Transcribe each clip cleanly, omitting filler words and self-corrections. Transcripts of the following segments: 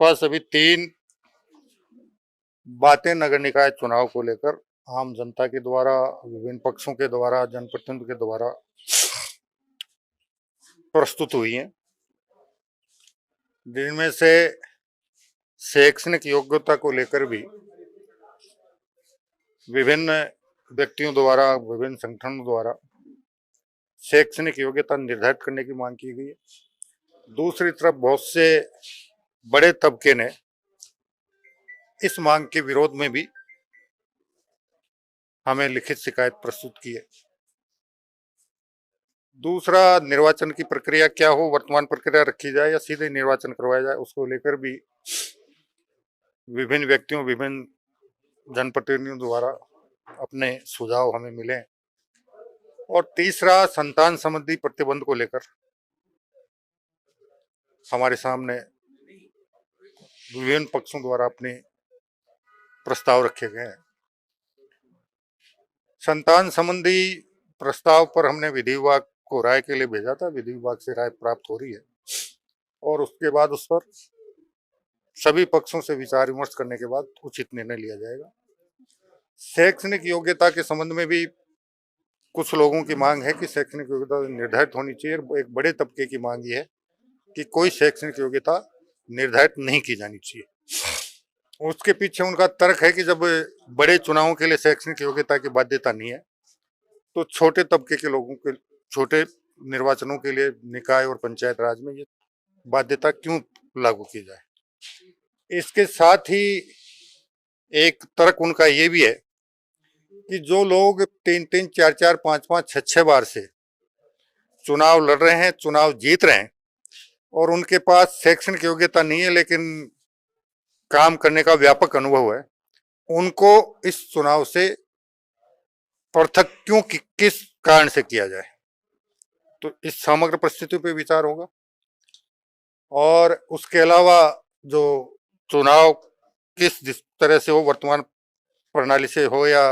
पास अभी तीन बातें नगर निकाय चुनाव को लेकर आम जनता के द्वारा, विभिन्न पक्षों के द्वारा, जनप्रतिनिधियों के द्वारा प्रस्तुत हुई हैं, जिनमें से शैक्षणिक योग्यता को लेकर भी विभिन्न व्यक्तियों द्वारा, विभिन्न संगठनों द्वारा शैक्षणिक योग्यता निर्धारित करने की मांग की गई है। दूसरी तरफ बहुत से बड़े तबके ने इस मांग के विरोध में भी हमें लिखित शिकायत प्रस्तुत की है। दूसरा, निर्वाचन की प्रक्रिया क्या हो, वर्तमान प्रक्रिया रखी जाए या सीधे निर्वाचन करवाया जाए, उसको लेकर भी विभिन्न व्यक्तियों, विभिन्न जनप्रतिनिधियों द्वारा अपने सुझाव हमें मिले। और तीसरा, संतान संबंधी प्रतिबंध को लेकर हमारे सामने विभिन्न पक्षों द्वारा अपने प्रस्ताव रखे गए हैं। संतान संबंधी प्रस्ताव पर हमने विधि विभाग को राय के लिए भेजा था। विधि विभाग से राय प्राप्त हो रही है और उसके बाद उस पर सभी पक्षों से विचार विमर्श करने के बाद उचित निर्णय लिया जाएगा। शैक्षणिक योग्यता के संबंध में भी कुछ लोगों की मांग है कि शैक्षणिक योग्यता निर्धारित होनी चाहिए। एक बड़े तबके की मांग ये है कि कोई शैक्षणिक योग्यता निर्धारित नहीं की जानी चाहिए। उसके पीछे उनका तर्क है कि जब बड़े चुनावों के लिए शैक्षणिक योग्यता की बाध्यता नहीं है, तो छोटे तबके के लोगों के, छोटे निर्वाचनों के लिए निकाय और पंचायत राज में ये बाध्यता क्यों लागू की जाए। इसके साथ ही एक तर्क उनका ये भी है कि जो लोग 3-3, 4-4, 5-5, 6-6 बार से चुनाव लड़ रहे हैं, चुनाव जीत रहे हैं और उनके पास शैक्षणिक योग्यता नहीं है लेकिन काम करने का व्यापक अनुभव है, उनको इस चुनाव से पृथक क्यों, किस कारण से किया जाए। तो इस समग्र परिस्थिति पे विचार होगा। और उसके अलावा जो चुनाव जिस तरह से हो, वर्तमान प्रणाली से हो या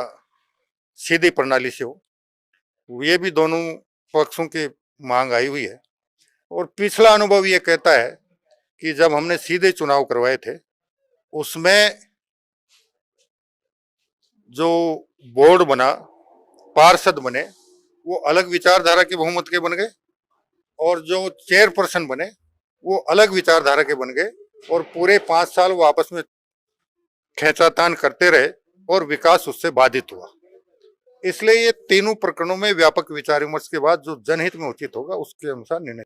सीधी प्रणाली से हो, ये भी दोनों पक्षों की मांग आई हुई है। और पिछला अनुभव ये कहता है कि जब हमने सीधे चुनाव करवाए थे, उसमें जो बोर्ड बना, पार्षद बने, वो अलग विचारधारा के बहुमत के बन गए और जो चेयरपर्सन बने वो अलग विचारधारा के बन गए और पूरे 5 साल वो आपस में खींचातान करते रहे और विकास उससे बाधित हुआ। इसलिए ये तीनों प्रकरणों में व्यापक विचार विमर्श के बाद जो जनहित में उचित होगा उसके अनुसार निर्णय